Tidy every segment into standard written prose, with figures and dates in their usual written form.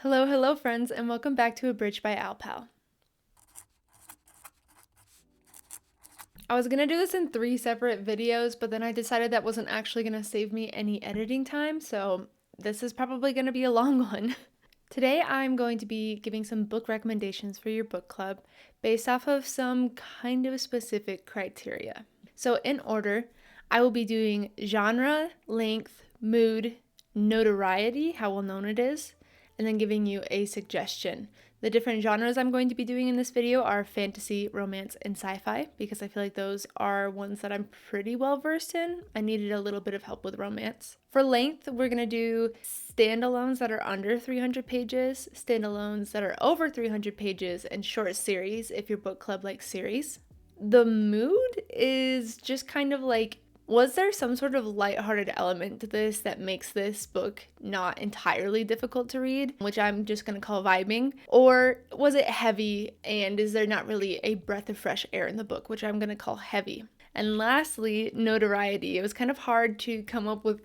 Hello friends, and welcome back to Abridged by Alpal. I was gonna do this in 3 separate videos, but then I decided that wasn't actually gonna save me any editing time, so this is probably gonna be a long one. Today I'm going to be giving some book recommendations for your book club based off of some kind of specific criteria. So in order, I will be doing genre, length, mood, notoriety, how well known it is, and then giving you a suggestion. The different genres I'm going to be doing in this video are fantasy, romance, and sci-fi, because I feel like those are ones that I'm pretty well versed in. I needed a little bit of help with romance. For length, we're going to do standalones that are under 300 pages, standalones that are over 300 pages, and short series if your book club likes series. The mood is just kind of like, was there some sort of lighthearted element to this that makes this book not entirely difficult to read, which I'm just going to call vibing? Or was it heavy, and is there not really a breath of fresh air in the book, which I'm going to call heavy? And lastly, notoriety. It was kind of hard to come up with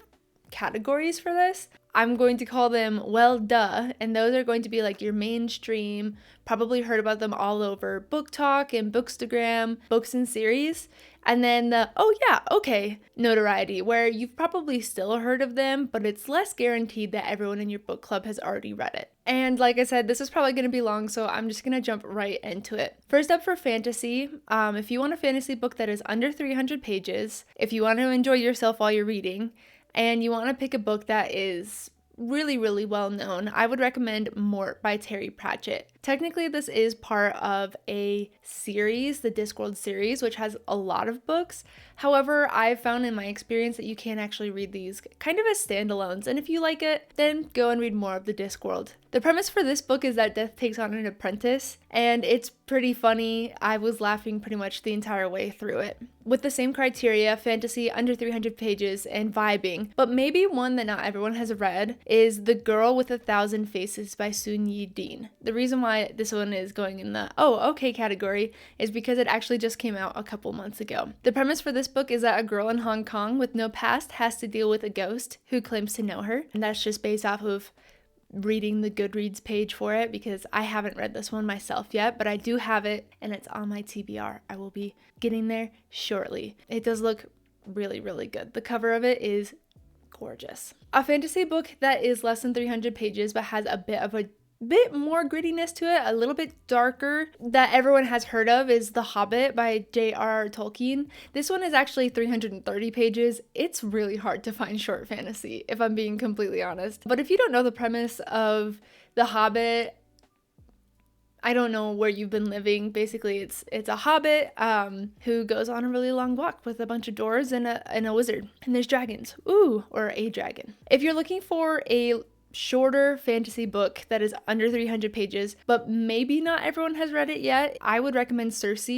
categories for this. I'm going to call them well duh, and those are going to be like your mainstream, probably heard about them all over Book Talk and Bookstagram, books and series. And then the oh yeah, okay, notoriety, where you've probably still heard of them, but it's less guaranteed that everyone in your book club has already read it. And like I said, this is probably going to be long, so I'm just going to jump right into it. First up, for fantasy, if you want a fantasy book that is under 300 pages, if you want to enjoy yourself while you're reading, and you want to pick a book that is really well known, I would recommend Mort by Terry Pratchett. Technically, this is part of a series, the Discworld series, which has a lot of books. However, I've found in my experience that you can actually read these kind of as standalones, and if you like it, then go and read more of the Discworld. The premise for this book is that Death takes on an apprentice, and it's pretty funny. I was laughing pretty much the entire way through it. With the same criteria, fantasy under 300 pages and vibing, but maybe one that not everyone has read is The Girl with 1,000 Faces by Sun Yi Dean. The reason why this one is going in the oh okay category is because it actually just came out a couple months ago. The premise for this book is that a girl in Hong Kong with no past has to deal with a ghost who claims to know her, and that's just based off of reading the Goodreads page for it, because I haven't read this one myself yet, but I do have it and it's on my TBR. I will be getting there shortly. It does look really good. The cover of it is gorgeous. A fantasy book that is less than 300 pages but has a bit more grittiness to it, a little bit darker, that everyone has heard of is The Hobbit by J.R.R. Tolkien. This one is actually 330 pages. It's really hard to find short fantasy, if I'm being completely honest. But if you don't know the premise of The Hobbit, I don't know where you've been living. Basically, it's a hobbit who goes on a really long walk with a bunch of dwarves and a wizard. And there's dragons. Ooh, or a dragon. If you're looking for a shorter fantasy book that is under 300 pages, but maybe not everyone has read it yet, I would recommend Circe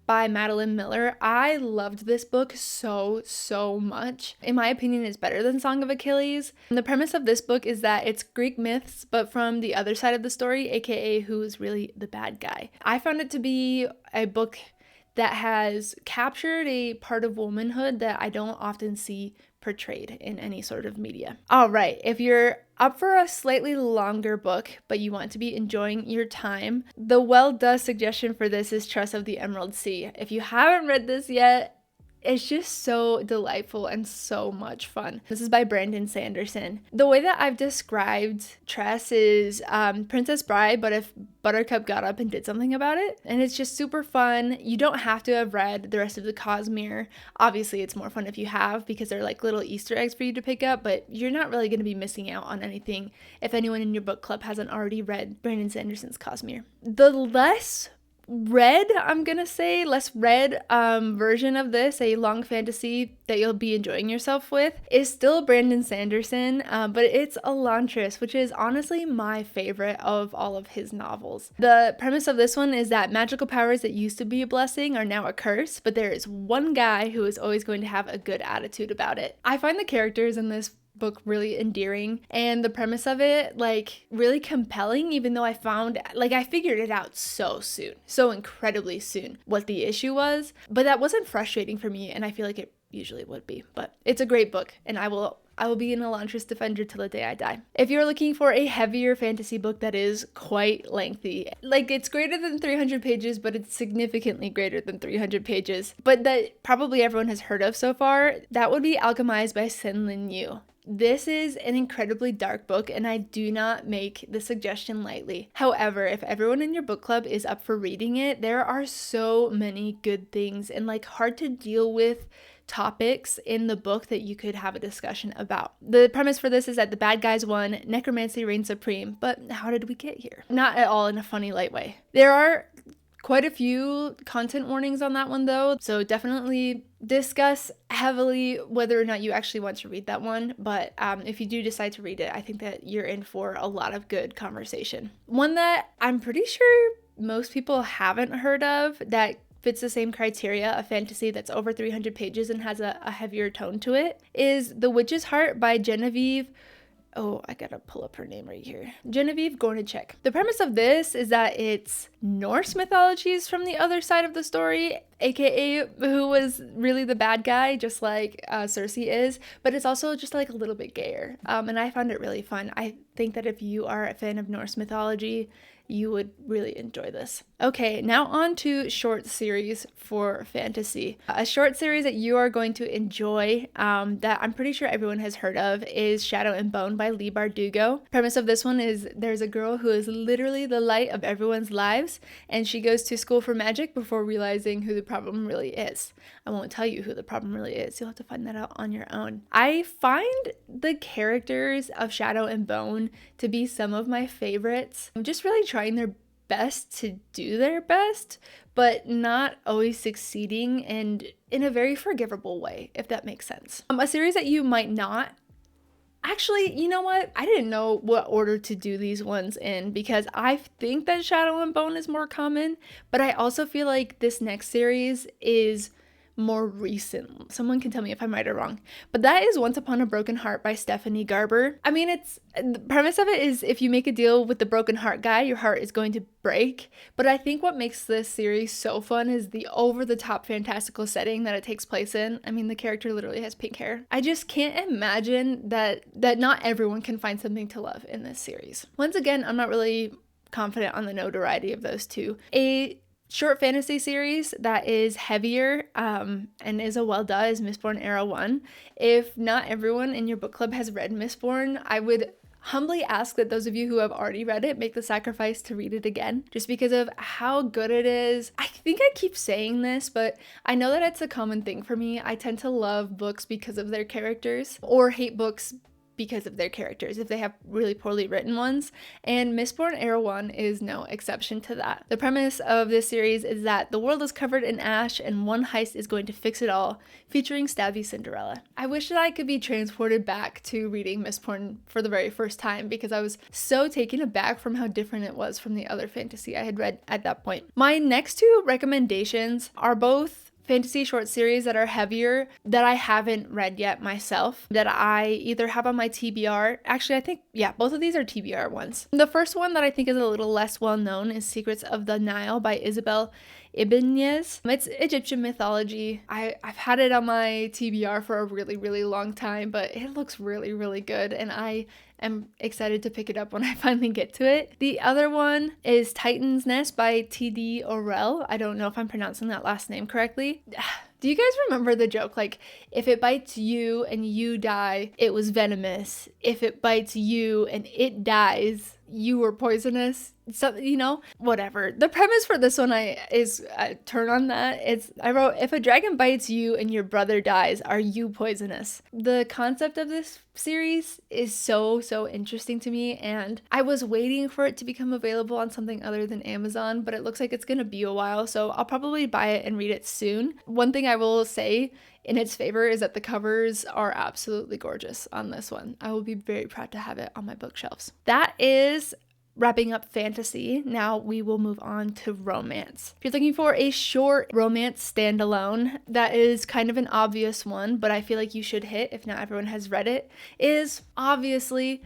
by Madeline Miller. I loved this book so much. In my opinion, it's better than Song of Achilles. And the premise of this book is that it's Greek myths, but from the other side of the story, aka who is really the bad guy. I found it to be a book that has captured a part of womanhood that I don't often see portrayed in any sort of media. All right, if you're up for a slightly longer book, but you want to be enjoying your time, the well duh suggestion for this is Trust of the Emerald Sea. If you haven't read this yet, it's just so delightful and so much fun. This is by Brandon Sanderson. The way that I've described Tress is Princess Bride, but if Buttercup got up and did something about it. And it's just super fun. You don't have to have read the rest of the Cosmere. Obviously, it's more fun if you have, because they're like little Easter eggs for you to pick up, but you're not really going to be missing out on anything if anyone in your book club hasn't already read Brandon Sanderson's Cosmere. The less read version of this, a long fantasy that you'll be enjoying yourself with, is still Brandon Sanderson, but it's Elantris, which is honestly my favorite of all of his novels. The premise of this one is that magical powers that used to be a blessing are now a curse, but there is one guy who is always going to have a good attitude about it. I find the characters in this book really endearing, and the premise of it like really compelling, even though I figured it out so incredibly soon what the issue was, but that wasn't frustrating for me, and I feel like it usually would be. But it's a great book, and I will I will be an Elantris defender till the day I die. If you're looking for a heavier fantasy book that is quite lengthy, like it's greater than 300 pages, but it's significantly greater than 300 pages, but that probably everyone has heard of so far, that would be Alchemized by Senlin Yu. This is an incredibly dark book, and I do not make the suggestion lightly. However, if everyone in your book club is up for reading it, there are so many good things and like hard to deal with topics in the book that you could have a discussion about. The premise for this is that the bad guys won, necromancy reigns supreme, but how did we get here? Not at all in a funny, light way. There are quite a few content warnings on that one though, so definitely discuss heavily whether or not you actually want to read that one, but if you do decide to read it, I think that you're in for a lot of good conversation. One that I'm pretty sure most people haven't heard of that fits the same criteria, a fantasy that's over 300 pages and has a heavier tone to it, is The Witch's Heart by Genevieve. Oh, I gotta pull up her name right here. Genevieve Gornichek. The premise of this is that it's Norse mythologies from the other side of the story, aka who was really the bad guy, just like Cersei is, but it's also just like a little bit gayer. And I found it really fun. I think that if you are a fan of Norse mythology, you would really enjoy this. Okay, now on to short series for fantasy. A short series that you are going to enjoy that I'm pretty sure everyone has heard of is Shadow and Bone by Leigh Bardugo. Premise of this one is there's a girl who is literally the light of everyone's lives, and she goes to school for magic before realizing who the problem really is. I won't tell you who the problem really is. You'll have to find that out on your own. I find the characters of Shadow and Bone to be some of my favorites. I'm just really trying their best to do their best, but not always succeeding, and in a very forgivable way, if that makes sense. A series that you might not actually, you know what? I didn't know what order to do these ones in because I think that Shadow and Bone is more common, but I also feel like this next series is more recent. Someone can tell me if I'm right or wrong. But that is Once Upon a Broken Heart by Stephanie Garber. I mean, the premise of it is if you make a deal with the broken heart guy, your heart is going to break. But I think what makes this series so fun is the over-the-top fantastical setting that it takes place in. I mean, the character literally has pink hair. I just can't imagine that not everyone can find something to love in this series. Once again, I'm not really confident on the notoriety of those two. A short fantasy series that is heavier and is a well done is Mistborn Era 1. If not everyone in your book club has read Mistborn, I would humbly ask that those of you who have already read it make the sacrifice to read it again, just because of how good it is. I think I keep saying this, but I know that it's a common thing for me. I tend to love books because of their characters, or hate books because of their characters if they have really poorly written ones, and Mistborn Era 1 is no exception to that. The premise of this series is that the world is covered in ash and one heist is going to fix it all, featuring Stabby Cinderella. I wish that I could be transported back to reading Mistborn for the very first time because I was so taken aback from how different it was from the other fantasy I had read at that point. My next two recommendations are both fantasy short series that are heavier that I haven't read yet myself, that I either have on my TBR. Actually, I think, yeah, both of these are TBR ones. The first one that I think is a little less well known is Secrets of the Nile by Isabel Ibáñez. It's Egyptian mythology. I've had it on my TBR for a really, really long time, but it looks really, really good, and I am excited to pick it up when I finally get to it. The other one is Titan's Nest by T.D. Orell. I don't know if I'm pronouncing that last name correctly. Do you guys remember the joke, like, if it bites you and you die, it was venomous. If it bites you and it dies, you were poisonous? So, you know, whatever. The premise for this one is turn on that. I wrote, if a dragon bites you and your brother dies, are you poisonous? The concept of this series is so interesting to me, and I was waiting for it to become available on something other than Amazon, but it looks like it's gonna be a while, so I'll probably buy it and read it soon. One thing I will say in its favor is that the covers are absolutely gorgeous on this one. I will be very proud to have it on my bookshelves. That is wrapping up fantasy. Now we will move on to romance. If you're looking for a short romance standalone, that is kind of an obvious one, but I feel like you should hit, if not everyone has read it, is obviously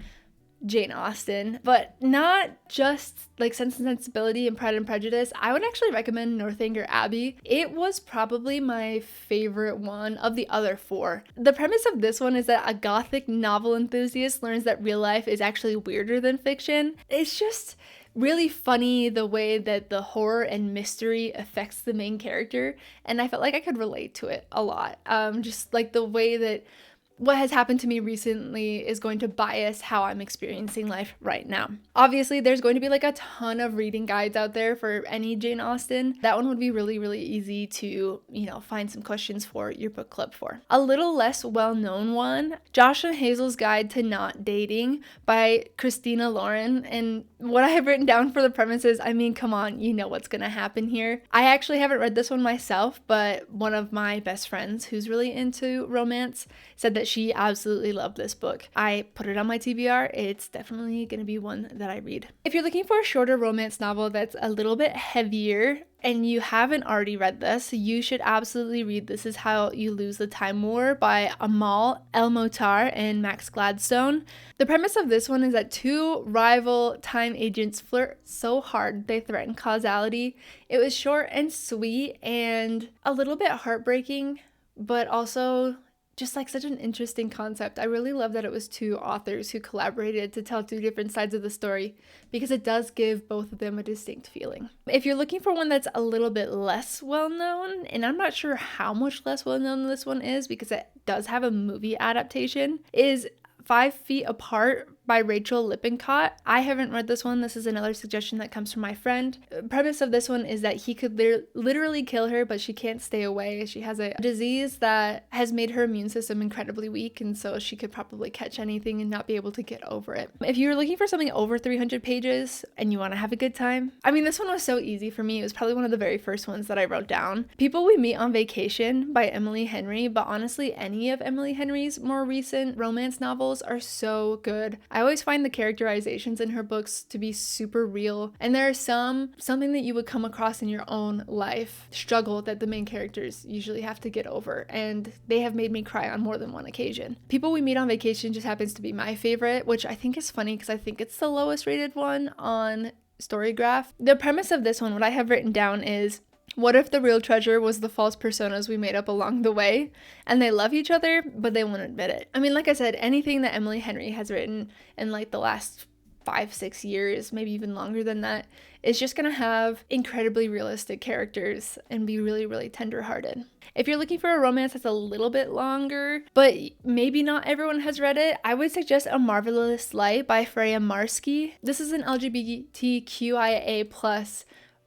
Jane Austen, but not just like Sense and Sensibility and Pride and Prejudice. I would actually recommend Northanger Abbey. It was probably my favorite one of the other four. The premise of this one is that a gothic novel enthusiast learns that real life is actually weirder than fiction. It's just really funny the way that the horror and mystery affects the main character, and I felt like I could relate to it a lot. Just like the way that what has happened to me recently is going to bias how I'm experiencing life right now. Obviously, there's going to be like a ton of reading guides out there for any Jane Austen. That one would be really, really easy to, find some questions for your book club for. A little less well-known one, Josh and Hazel's Guide to Not Dating by Christina Lauren. And what I have written down for the premise is, come on, you know what's gonna happen here. I actually haven't read this one myself, but one of my best friends who's really into romance said that she absolutely loved this book. I put it on my TBR. It's definitely going to be one that I read. If you're looking for a shorter romance novel that's a little bit heavier and you haven't already read this, you should absolutely read This Is How You Lose the Time War by Amal El-Mohtar and Max Gladstone. The premise of this one is that two rival time agents flirt so hard they threaten causality. It was short and sweet and a little bit heartbreaking, but also just like such an interesting concept. I really love that it was two authors who collaborated to tell two different sides of the story, because it does give both of them a distinct feeling. If you're looking for one that's a little bit less well known, and I'm not sure how much less well known this one is because it does have a movie adaptation, is 5 Feet Apart by Rachel Lippincott. I haven't read this one. This is another suggestion that comes from my friend. The premise of this one is that he could literally kill her, but she can't stay away. She has a disease that has made her immune system incredibly weak, and so she could probably catch anything and not be able to get over it. If you're looking for something over 300 pages and you want to have a good time, this one was so easy for me. It was probably one of the very first ones that I wrote down. People We Meet on Vacation by Emily Henry, but honestly, any of Emily Henry's more recent romance novels are so good. I always find the characterizations in her books to be super real, and there are something that you would come across in your own life struggle that the main characters usually have to get over, and they have made me cry on more than one occasion. People We Meet on Vacation just happens to be my favorite, which I think is funny because I think it's the lowest rated one on Storygraph. The premise of this one, what I have written down is, what if the real treasure was the false personas we made up along the way, and they love each other, but they won't admit it? Like I said, anything that Emily Henry has written in like the last 5-6 years, maybe even longer than that, is just gonna have incredibly realistic characters and be really, really tender-hearted. If you're looking for a romance that's a little bit longer, but maybe not everyone has read it, I would suggest A Marvelous Light by Freya Marsky. This is an LGBTQIA+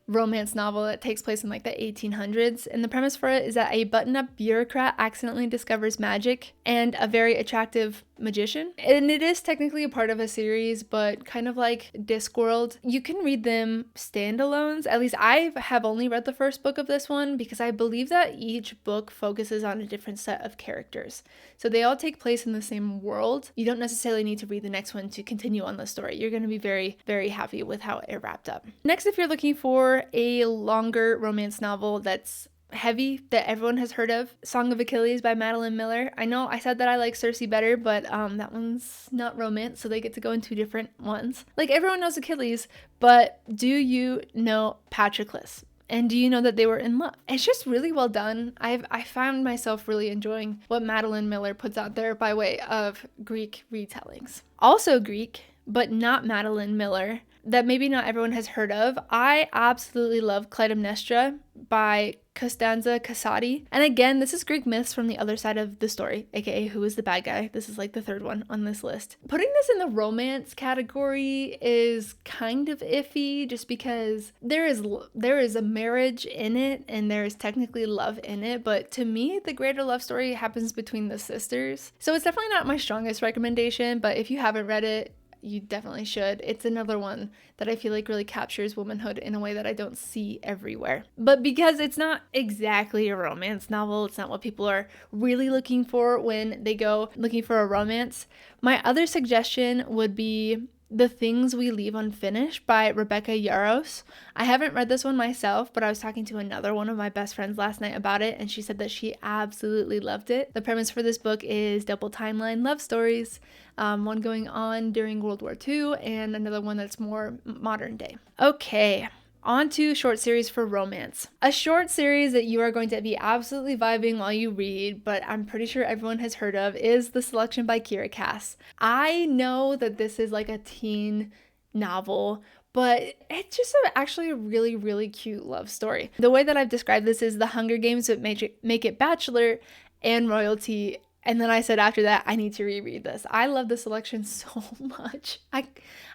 romance novel that takes place in like the 1800s, and the premise for it is that a button-up bureaucrat accidentally discovers magic and a very attractive magician, and it is technically a part of a series, but kind of like Discworld, you can read them standalones. At least I have only read the first book of this one because I believe that each book focuses on a different set of characters, so they all take place in the same world. You don't necessarily need to read the next one to continue on the story. You're going to be very, very happy with how it wrapped up. Next, if you're looking for a longer romance novel that's heavy, that everyone has heard of, Song of Achilles by Madeline Miller. I know I said that I like Circe better, but that one's not romance, so they get to go in two different ones. Like, everyone knows Achilles, but do you know Patroclus? And do you know that they were in love? It's just really well done. I found myself really enjoying what Madeline Miller puts out there by way of Greek retellings. Also Greek, but not Madeline Miller, that maybe not everyone has heard of. I absolutely love Clytemnestra by Costanza Casati. And again, this is Greek myths from the other side of the story, aka who is the bad guy. This is like the third one on this list. Putting this in the romance category is kind of iffy, just because there is a marriage in it and there is technically love in it, but to me the greater love story happens between the sisters. So it's definitely not my strongest recommendation, but if you haven't read it, you definitely should. It's another one that I feel like really captures womanhood in a way that I don't see everywhere. But because it's not exactly a romance novel, it's not what people are really looking for when they go looking for a romance, my other suggestion would be The Things We Leave Unfinished by Rebecca Yarros. I haven't read this one myself, but I was talking to another one of my best friends last night about it, and she said that she absolutely loved it. The premise for this book is double timeline love stories, one going on during World War II and another one that's more modern day. Okay. On to short series for romance. A short series that you are going to be absolutely vibing while you read, but I'm pretty sure everyone has heard of, is The Selection by Kira Cass. I know that this is like a teen novel, but it's just actually a really, really cute love story. The way that I've described this is The Hunger Games that make it Bachelor and royalty. And then I said after that, I need to reread this. I love The Selection so much.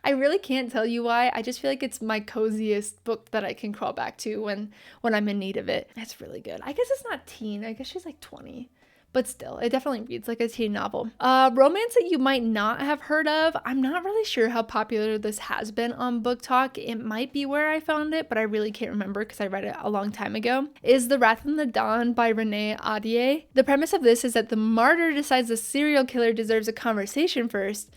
I really can't tell you why. I just feel like it's my coziest book that I can crawl back to when I'm in need of it. It's really good. I guess it's not teen. I guess she's like 20. But still, it definitely reads like a teen novel. Romance that you might not have heard of. I'm not really sure how popular this has been on Book Talk. It might be where I found it, but I really can't remember because I read it a long time ago. Is The Wrath and the Dawn by Renee Ahdieh. The premise of this is that the martyr decides the serial killer deserves a conversation first.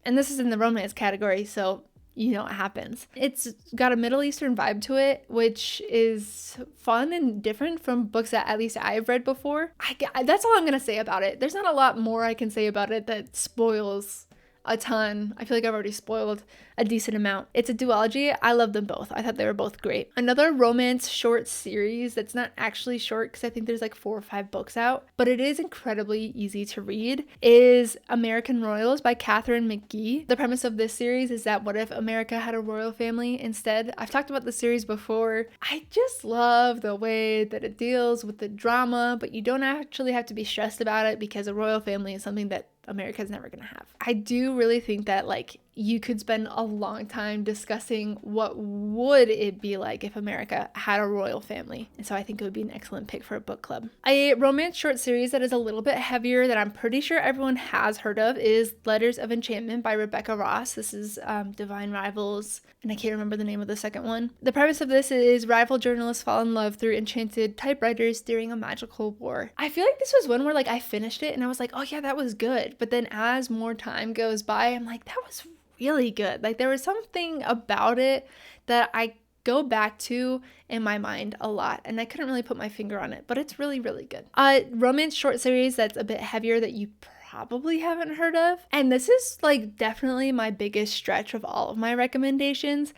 And this is in the romance category, so you know what happens. It's got a Middle Eastern vibe to it, which is fun and different from books that at least I've read before. That's all I'm going to say about it. There's not a lot more I can say about it that spoils a ton. I feel like I've already spoiled a decent amount. It's a duology. I love them both. I thought they were both great. Another romance short series that's not actually short because I think there's like 4 or 5 books out, but it is incredibly easy to read, is American Royals by Katherine McGee. The premise of this series is that what if America had a royal family instead? I've talked about the series before. I just love the way that it deals with the drama, but you don't actually have to be stressed about it because a royal family is something that America's never gonna have. I do really think that like you could spend a long time discussing what would it be like if America had a royal family. And so I think it would be an excellent pick for a book club. A romance short series that is a little bit heavier that I'm pretty sure everyone has heard of is Letters of Enchantment by Rebecca Ross. This is Divine Rivals, and I can't remember the name of the second one. The premise of this is rival journalists fall in love through enchanted typewriters during a magical war. I feel like this was one where like I finished it and I was like, oh yeah, that was good. But then as more time goes by, I'm like, that was really good. Like there was something about it that I go back to in my mind a lot, and I couldn't really put my finger on it, but it's really, really good. Romance short series that's a bit heavier that you probably haven't heard of, and this is like definitely my biggest stretch of all of my recommendations.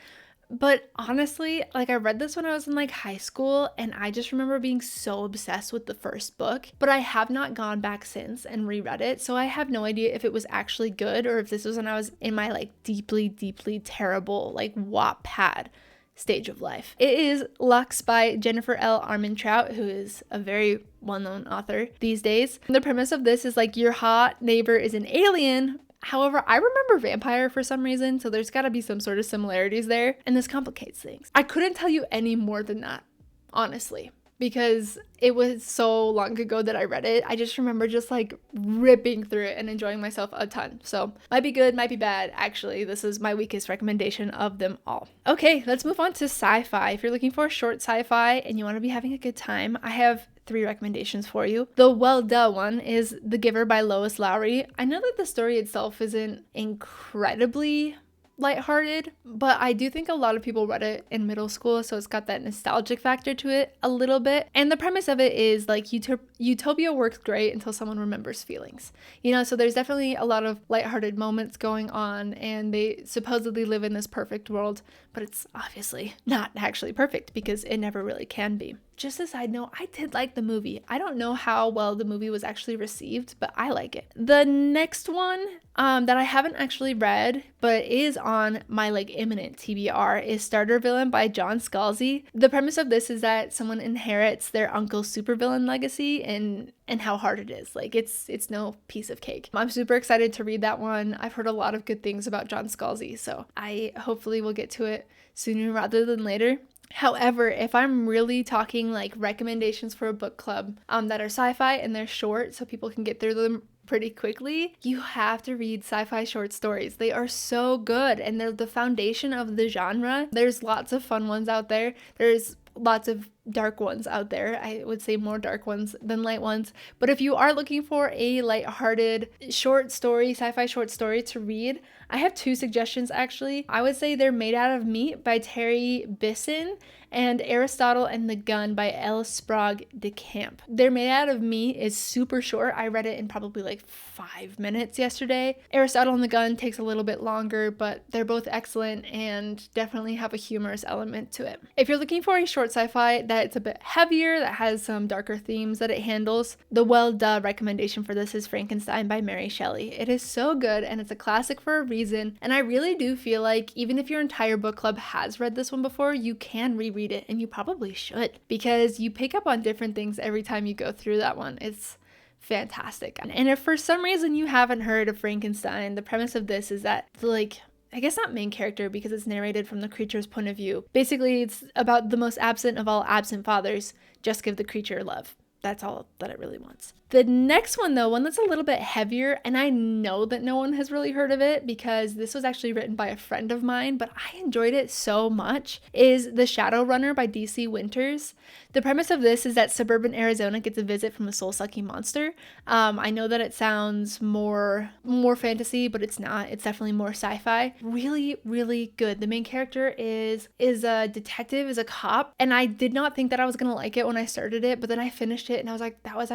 But honestly, like I read this when I was in like high school, and I just remember being so obsessed with the first book, but I have not gone back since and reread it. So I have no idea if it was actually good or if this was when I was in my like deeply, deeply terrible like Wattpad stage of life. It is Lux by Jennifer L. Armentrout, who is a very well-known author these days. And the premise of this is like your hot neighbor is an alien. However, I remember vampire for some reason, so there's gotta be some sort of similarities there, and this complicates things. I couldn't tell you any more than that, honestly, because it was so long ago that I read it. I just remember just like ripping through it and enjoying myself a ton. So might be good, might be bad. Actually, this is my weakest recommendation of them all. Okay, let's move on to sci-fi. If you're looking for a short sci-fi and you want to be having a good time, I have 3 recommendations for you. The well-duh one is The Giver by Lois Lowry. I know that the story itself isn't incredibly lighthearted, but I do think a lot of people read it in middle school, so it's got that nostalgic factor to it a little bit. And the premise of it is like utopia works great until someone remembers feelings, you know. So there's definitely a lot of lighthearted moments going on, and they supposedly live in this perfect world, but it's obviously not actually perfect because it never really can be. Just a side note, I did like the movie. I don't know how well the movie was actually received, but I like it. The next one that I haven't actually read, but is on my like imminent TBR, is Starter Villain by John Scalzi. The premise of this is that someone inherits their uncle's supervillain legacy and how hard it is. Like it's no piece of cake. I'm super excited to read that one. I've heard a lot of good things about John Scalzi, so I hopefully will get to it sooner rather than later. However, if I'm really talking like recommendations for a book club that are sci-fi and they're short so people can get through them pretty quickly, you have to read sci-fi short stories. They are so good and they're the foundation of the genre. There's lots of fun ones out there. There's lots of dark ones out there. I would say more dark ones than light ones. But if you are looking for a lighthearted short story, sci-fi short story to read, I have 2 suggestions actually. I would say They're Made Out of Meat by Terry Bisson and Aristotle and the Gun by L. Sprague de Camp. They're Made Out of Meat is super short. I read it in probably like 5 minutes yesterday. Aristotle and the Gun takes a little bit longer, but they're both excellent and definitely have a humorous element to it. If you're looking for a short sci-fi that's a bit heavier, that has some darker themes that it handles, the well-duh recommendation for this is Frankenstein by Mary Shelley. It is so good and it's a classic for a reason, and I really do feel like even if your entire book club has read this one before, you can reread it, and you probably should, because you pick up on different things every time you go through that one. It's fantastic. And if for some reason you haven't heard of Frankenstein, the premise of this is that I guess not main character because it's narrated from the creature's point of view. Basically, it's about the most absent of all absent fathers. Just give the creature love. That's all that it really wants. The next one though, one that's a little bit heavier, and I know that no one has really heard of it because this was actually written by a friend of mine, but I enjoyed it so much, is The Shadowrunner by DC Winters. The premise of this is that suburban Arizona gets a visit from a soul-sucking monster. I know that it sounds more fantasy, but it's not. It's definitely more sci-fi. Really, really good. The main character is a detective, is a cop, and I did not think that I was gonna like it when I started it, but then I finished it and I was like, that was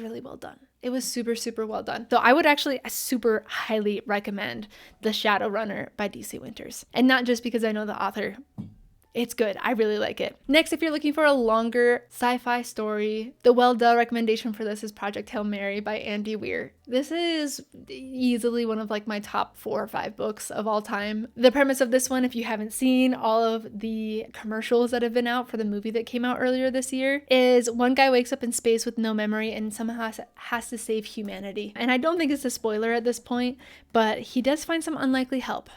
really well done. It was super, super well done. So I would actually super highly recommend The Shadowrunner by DC Winters. And not just because I know the author. It's good. I really like it. Next, if you're looking for a longer sci-fi story, the well-duh recommendation for this is Project Hail Mary by Andy Weir. This is easily one of like my top 4 or 5 books of all time. The premise of this one, if you haven't seen all of the commercials that have been out for the movie that came out earlier this year, is one guy wakes up in space with no memory and somehow has to save humanity. And I don't think it's a spoiler at this point, but he does find some unlikely help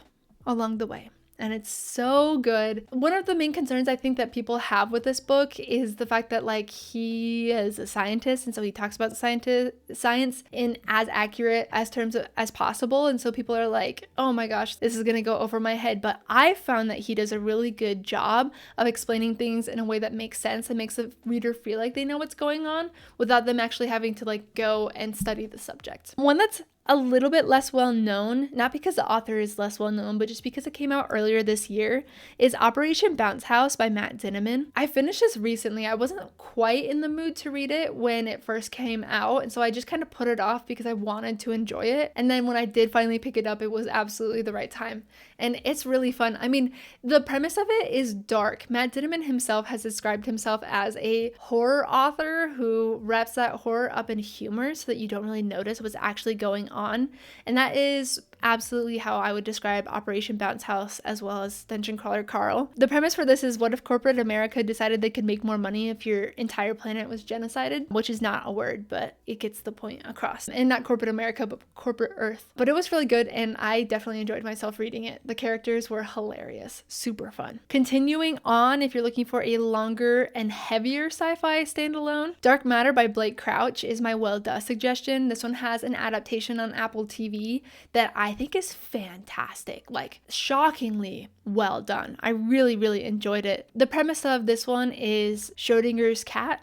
along the way. And it's so good. One of the main concerns I think that people have with this book is the fact that like he is a scientist, and so he talks about science in as accurate as terms as possible, and so people are like, oh my gosh, this is gonna go over my head. But I found that he does a really good job of explaining things in a way that makes sense and makes the reader feel like they know what's going on without them actually having to like go and study the subject. One that's a little bit less well known, not because the author is less well known, but just because it came out earlier this year, is Operation Bounce House by Matt Dinniman. I finished this recently. I wasn't quite in the mood to read it when it first came out, and so I just kind of put it off because I wanted to enjoy it. And then when I did finally pick it up, it was absolutely the right time. And it's really fun. I mean, the premise of it is dark. Matt Dinniman himself has described himself as a horror author who wraps that horror up in humor so that you don't really notice what's actually going on. And that is absolutely how I would describe Operation Bounce House as well as Dungeon Crawler Carl. The premise for this is, what if corporate America decided they could make more money if your entire planet was genocided? Which is not a word, but it gets the point across. And not corporate America, but corporate Earth. But it was really good, and I definitely enjoyed myself reading it. The characters were hilarious. Super fun. Continuing on, if you're looking for a longer and heavier sci-fi standalone, Dark Matter by Blake Crouch is my well-duh suggestion. This one has an adaptation on Apple TV that I think is fantastic, like shockingly well done. I really, really enjoyed it. The premise of this one is Schrodinger's cat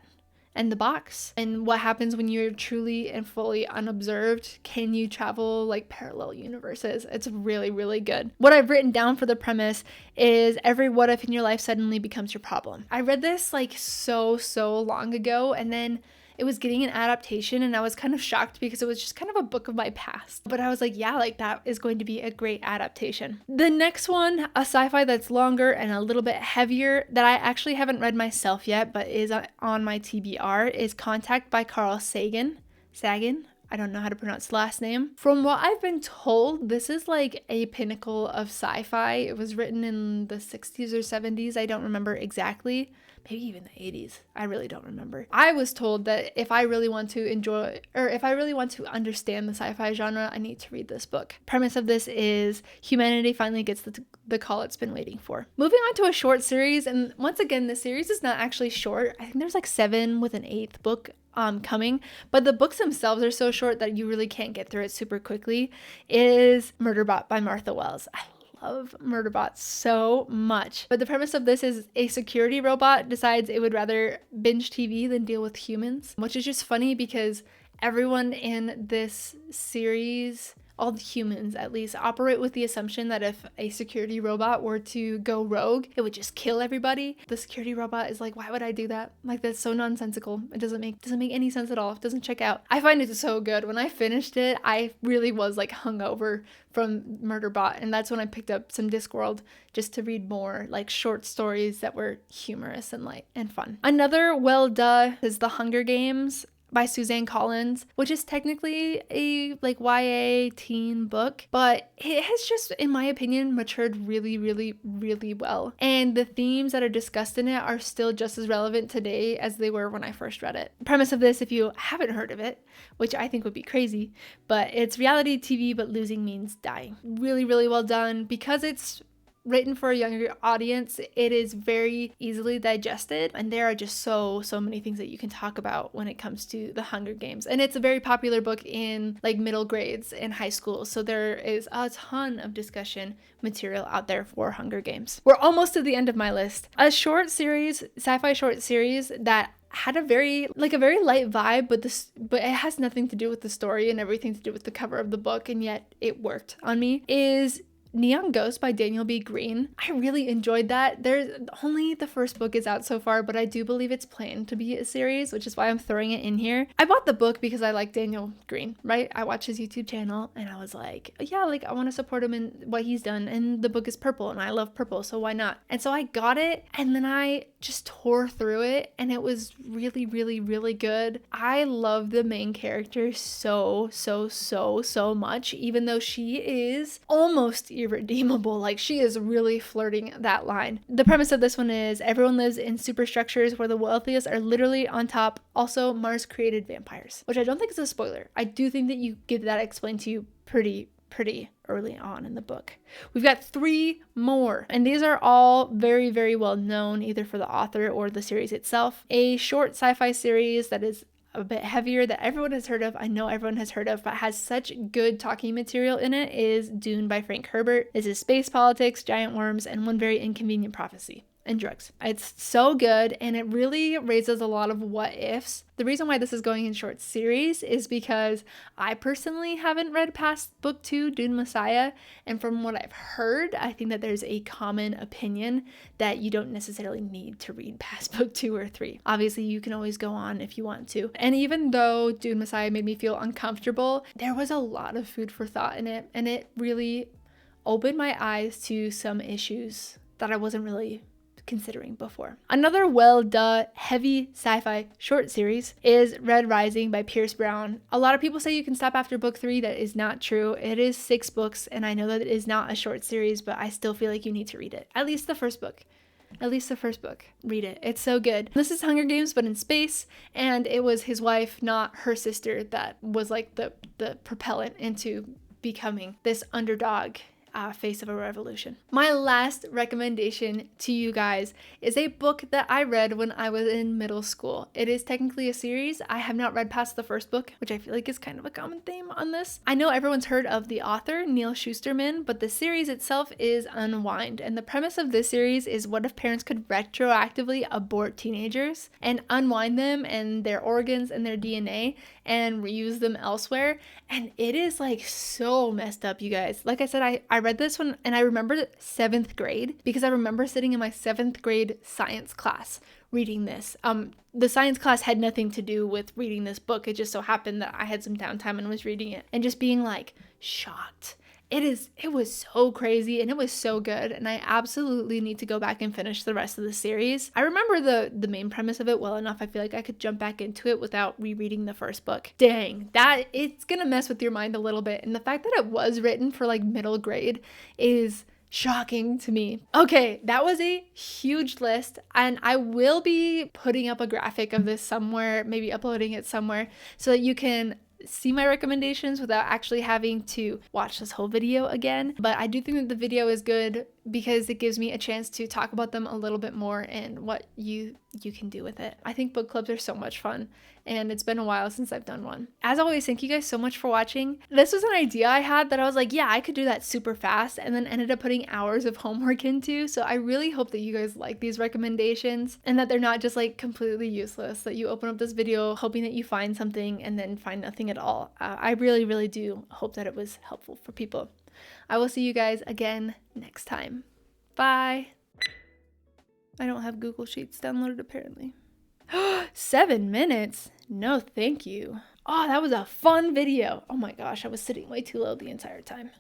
and the box, and what happens when you're truly and fully unobserved. Can you travel like parallel universes? It's really, really good. What I've written down for the premise is every what if in your life suddenly becomes your problem. I read this like so long ago, and then it was getting an adaptation, and I was kind of shocked because it was just kind of a book of my past. But I was like, yeah, like that is going to be a great adaptation. The next one, a sci-fi that's longer and a little bit heavier that I actually haven't read myself yet, but is on my TBR, is Contact by Carl Sagan. I don't know how to pronounce the last name. From what I've been told, this is like a pinnacle of sci-fi. It was written in the 60s or 70s. I don't remember exactly. Maybe even the 80s. I really don't remember. I was told that if I really want to enjoy, or if I really want to understand the sci-fi genre, I need to read this book. Premise of this is humanity finally gets the call it's been waiting for. Moving on to a short series, and once again, the series is not actually short. I think there's like 7 with an 8th book coming, but the books themselves are so short that you really can't get through it super quickly, is Murderbot by Martha Wells. I love Murderbot so much. But the premise of this is a security robot decides it would rather binge TV than deal with humans, which is just funny because everyone in this series, all the humans at least, operate with the assumption that if a security robot were to go rogue, it would just kill everybody. The security robot is like, why would I do that? Like, that's so nonsensical. It doesn't make any sense at all. It doesn't check out. I find it so good. When I finished it, I really was like hungover from Murderbot, and that's when I picked up some Discworld just to read more like short stories that were humorous and light and fun. Another well-done is The Hunger Games by Suzanne Collins, which is technically a like YA teen book, but it has just, in my opinion, matured really, really, really well. And the themes that are discussed in it are still just as relevant today as they were when I first read it. The premise of this, if you haven't heard of it, which I think would be crazy, but it's reality TV, but losing means dying. Really, really well done. Because it's written for a younger audience, it is very easily digested, and there are just so many things that you can talk about when it comes to the Hunger Games. And it's a very popular book in like middle grades and high school, so there is a ton of discussion material out there for Hunger Games. We're almost to the end of my list. A short series, sci-fi short series that had a very light vibe, but it has nothing to do with the story and everything to do with the cover of the book, and yet it worked on me, is Neon Ghost by Daniel B. Green. I really enjoyed that. There's only the first book is out so far, but I do believe it's planned to be a series, which is why I'm throwing it in here. I bought the book because I like Daniel Green, right? I watch his YouTube channel and I was like, yeah, like I want to support him in what he's done. And the book is purple and I love purple, so why not? And so I got it and then I just tore through it and it was really, really, really good. I love the main character so much, even though she is almost irredeemable. Like, she is really flirting that line. The premise of this one is everyone lives in superstructures where the wealthiest are literally on top. Also, Mars created vampires, which I don't think is a spoiler. I do think that you get that explained to you pretty early on in the book. We've got 3 more, and these are all very, very well known, either for the author or the series itself. A short sci-fi series that is a bit heavier that everyone has heard of, I know everyone has heard of, but has such good talking material in it, is Dune by Frank Herbert. This is space politics, giant worms, and one very inconvenient prophecy. And drugs. It's so good, and it really raises a lot of what ifs. The reason why this is going in short series is because I personally haven't read past book 2, Dune Messiah, and from what I've heard, I think that there's a common opinion that you don't necessarily need to read past book 2 or 3. Obviously, you can always go on if you want to. And even though Dune Messiah made me feel uncomfortable, there was a lot of food for thought in it, and it really opened my eyes to some issues that I wasn't really considering before. Another well-done heavy sci-fi short series is Red Rising by Pierce Brown. A lot of people say you can stop after book 3. That is not true. It is 6 books, and I know that it is not a short series, but I still feel like you need to read it. At least the first book. Read it. It's so good. This is Hunger Games, but in space, and it was his wife, not her sister, that was like the propellant into becoming this underdog face of a revolution. My last recommendation to you guys is a book that I read when I was in middle school. It is technically a series. I have not read past the first book, which I feel like is kind of a common theme on this. I know everyone's heard of the author, Neil Shusterman, but the series itself is Unwind. And the premise of this series is, what if parents could retroactively abort teenagers and unwind them and their organs and their DNA and reuse them elsewhere? And it is like so messed up, you guys. Like I said, I read this one and I remember 7th grade because I remember sitting in my 7th grade science class reading this. The science class had nothing to do with reading this book. It just so happened that I had some downtime and was reading it and just being like shocked. It was so crazy and it was so good, and I absolutely need to go back and finish the rest of the series. I remember the main premise of it well enough. I feel like I could jump back into it without rereading the first book. Dang, that it's gonna mess with your mind a little bit, and the fact that it was written for like middle grade is shocking to me. Okay, that was a huge list, and I will be putting up a graphic of this somewhere, maybe uploading it somewhere so that you can see my recommendations without actually having to watch this whole video again. But I do think that the video is good because it gives me a chance to talk about them a little bit more and what you can do with it. I think book clubs are so much fun, and it's been a while since I've done one. As always, thank you guys so much for watching. This was an idea I had that I was like, yeah, I could do that super fast, and then ended up putting hours of homework into. So I really hope that you guys like these recommendations and that they're not just like completely useless, that you open up this video hoping that you find something and then find nothing at all. I really, really do hope that it was helpful for people. I will see you guys again next time. Bye. I don't have Google Sheets downloaded apparently. 7 minutes? No, thank you. Oh, that was a fun video. Oh my gosh, I was sitting way too low the entire time.